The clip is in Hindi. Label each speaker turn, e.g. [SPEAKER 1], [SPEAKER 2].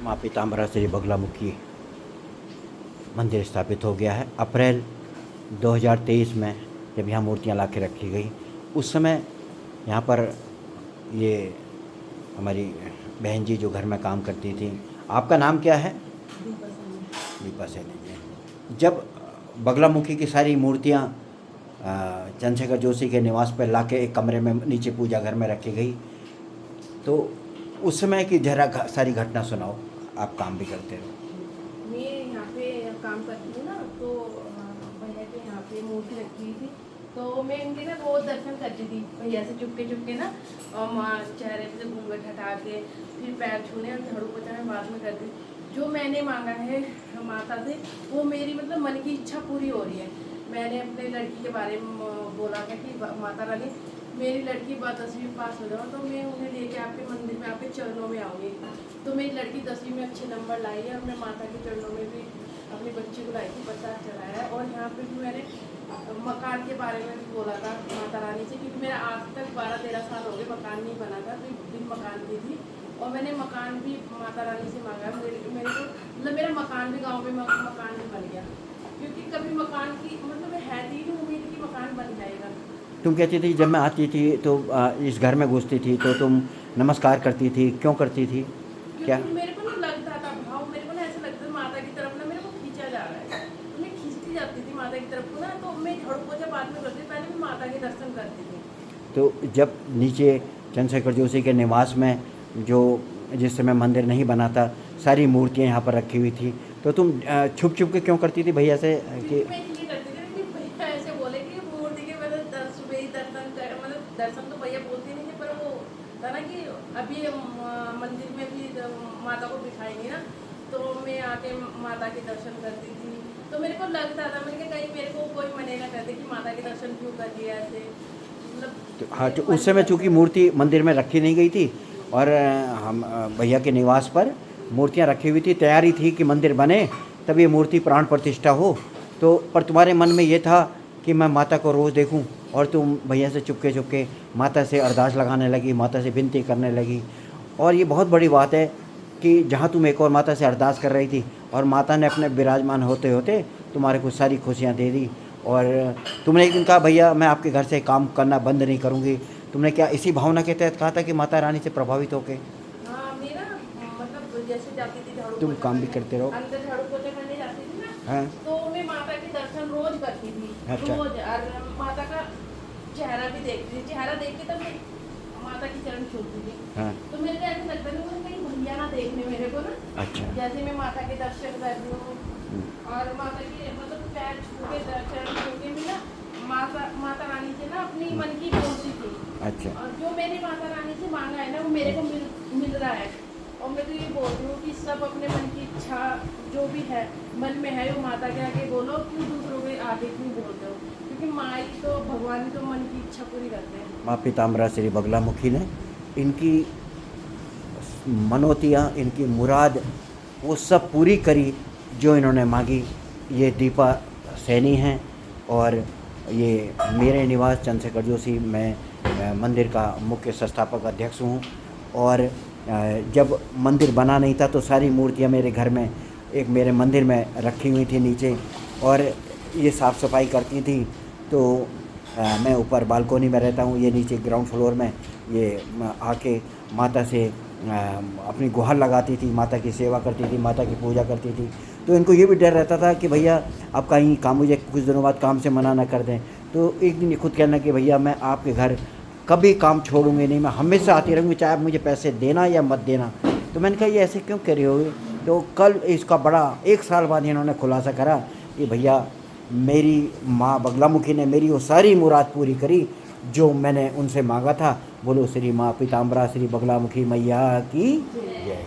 [SPEAKER 1] माँ पीताम्बरा श्री बगलामुखी मंदिर स्थापित हो गया है। अप्रैल 2023 में जब यहाँ मूर्तियाँ ला के रखी गई, उस समय यहाँ पर ये हमारी बहन जी जो घर में काम करती थी, आपका नाम क्या है? दीपा सैनी जी। जब बगलामुखी की सारी मूर्तियाँ चंद्रशेखर जोशी के निवास पर ला के एक कमरे में नीचे पूजा घर में रखी गई, तो उस समय की जरा सारी घटना सुनाओ। आप काम भी करते हो।
[SPEAKER 2] मैं यहाँ पे काम करती हूँ ना, तो भैया के यहाँ पे मूर्ति रखी हुई थी, तो मैं इनके ना रोज दर्शन करती थी भैया से चुपके ना, और माँ चेहरे पे से घूंघट हटा के फिर पैर छूने और झाड़ू पोछा में बाद में करती। जो मैंने मांगा है माता से, वो मेरी मतलब मन की इच्छा पूरी हो रही है। मैंने अपने लड़की के बारे में बोला है कि माता रानी मेरी लड़की 10वीं पास हो जाओ तो मैं उन्हें लेके आपके मंदिर में आपके चरणों में आऊँगी। तो मेरी लड़की 10वीं में अच्छे नंबर लाई है, और मैं माता के चरणों में भी अपनी बच्ची को लाई थी, पता चलाया है। और यहाँ पे भी मैंने मकान के बारे में भी बोला था माता रानी से, क्योंकि मेरा आज तक 12-13 साल हो गए मकान नहीं बना था, तो बिन मकान की थी। और मैंने मकान भी माता रानी से मांगा, मेरे को मतलब मेरा मकान भी गाँव में मकान भी बन गया, क्योंकि कभी मकान की मतलब है थी नहीं उम्मीद कि मकान बन जाएगा।
[SPEAKER 1] तुम कहती थी जब मैं आती थी तो इस घर में घुसती थी तो तुम नमस्कार करती थी, क्यों करती थी? क्या
[SPEAKER 2] क्योंकि मेरे को ना लगता था भाव, मेरे को ना ऐसा लगता था माता की तरफ ना मेरे को खींचा जा रहा है, तो मैं खींचती जाती थी माता की तरफ को ना, तो मैं झाड़ू पोछा बाद में करती थी, पहले मैं माता के दर्शन करती थी।
[SPEAKER 1] तो जब नीचे चंद्रशेखर जोशी के निवास में जो जिस समय मंदिर नहीं बना था, सारी मूर्तियाँ यहाँ पर रखी हुई थी, तो तुम छुप छुप के क्यों करती थी भैया से कि
[SPEAKER 2] मैं इसलिए करती थी कि भैया ऐसे बोले कि मूर्ति के मतलब सुबह ही दर्शन कर, मतलब दर्शन तो भैया बोलते नहीं थे, पर वो था ना कि अभी मंदिर में भी माता को बिठाएंगे ना, तो मैं आके माता के दर्शन करती थी। तो मेरे को लगता था, मैंने कहा कहीं मेरे को कोई मने ना कर दे कि माता के दर्शन क्यों कर दिया ऐसे, मतलब
[SPEAKER 1] हाँ, तो उस समय चूँकि मूर्ति मंदिर में रखी नहीं गई थी और हम भैया के निवास पर मूर्तियाँ रखी हुई थी, तैयारी थी कि मंदिर बने तब ये मूर्ति प्राण प्रतिष्ठा हो। तो पर तुम्हारे मन में ये था कि मैं माता को रोज़ देखूं, और तुम भैया से चुपके चुपके माता से अरदास लगाने लगी, माता से विनती करने लगी। और ये बहुत बड़ी बात है कि जहाँ तुम एक और माता से अरदास कर रही थी और माता ने अपने विराजमान होते होते तुम्हारे को सारी खुशियाँ दे दी, और तुमने एक दिन कहा भैया मैं आपके घर से काम करना बंद नहीं करूँगी। तुमने क्या इसी भावना के तहत कहा था कि माता रानी से प्रभावित होकर
[SPEAKER 2] हाँ, मेरा मतलब जैसे जाती थी झाड़ू
[SPEAKER 1] तुम
[SPEAKER 2] पोछा
[SPEAKER 1] काम भी
[SPEAKER 2] करने,
[SPEAKER 1] करते रहो?
[SPEAKER 2] अंदर झाड़ू पोछा करने जाती थी ना,
[SPEAKER 1] हाँ,
[SPEAKER 2] तो मैं माता के दर्शन रोज करती थी।
[SPEAKER 1] अच्छा।
[SPEAKER 2] रोज, और माता का चेहरा भी देखती थी, चेहरा देख के तब मैं माता की चरण छूती थी।
[SPEAKER 1] हाँ,
[SPEAKER 2] तो मेरे को ऐसा लगता था कि कहीं भैया ना देखने मेरे को ना,
[SPEAKER 1] अच्छा।
[SPEAKER 2] जैसे मैं माता के दर्शन कर रही हूँ,
[SPEAKER 1] हम्म,
[SPEAKER 2] और माता के मतलब पैर छू के चरण छू के भी ना माता रानी से ना अपनी मन की बोलती थी।
[SPEAKER 1] अच्छा।
[SPEAKER 2] और जो मैंने माता रानी से मांगा है ना, वो मेरे को मिल रहा है। और मैं तो ये बोल रही हूँ कि सब अपने मन की इच्छा जो भी है मन में है, वो माता के आगे बोलो, क्यों दूसरों के आगे क्यों बोलते हो, क्योंकि माँ ही तो, भगवान ही तो मन की इच्छा पूरी करते हैं।
[SPEAKER 1] माँ पीताम्बरा श्री बगलामुखी ने इनकी मनोतियाँ, इनकी मुराद वो सब पूरी करी जो इन्होंने मांगी। ये दीपा सैनी हैं और ये मेरे निवास चंद्रशेखर जोशी, मैं मंदिर का मुख्य संस्थापक अध्यक्ष हूँ। और जब मंदिर बना नहीं था तो सारी मूर्तियाँ मेरे घर में, एक मेरे मंदिर में रखी हुई थी नीचे, और ये साफ़ सफाई करती थी। तो मैं ऊपर बालकोनी में रहता हूँ, ये नीचे ग्राउंड फ्लोर में ये आके माता से अपनी गुहार लगाती थी, माता की सेवा करती थी, माता की पूजा करती थी। तो इनको ये भी डर रहता था कि भैया आप कहीं काम, मुझे कुछ दिनों बाद काम से मना ना कर दें। तो एक दिन ये खुद कहना कि भैया मैं आपके घर कभी काम छोड़ूंगी नहीं, मैं हमेशा आती रहूँगी, चाहे आप मुझे पैसे देना या मत देना। तो मैंने कहा ये ऐसे क्यों कह रही होगी? तो कल इसका बड़ा 1 साल बाद इन्होंने खुलासा करा कि भैया मेरी माँ बगलामुखी ने मेरी वो सारी मुराद पूरी करी जो मैंने उनसे मांगा था। बोलो श्री माँ पीताम्बरा श्री बगलामुखी मैया की जय।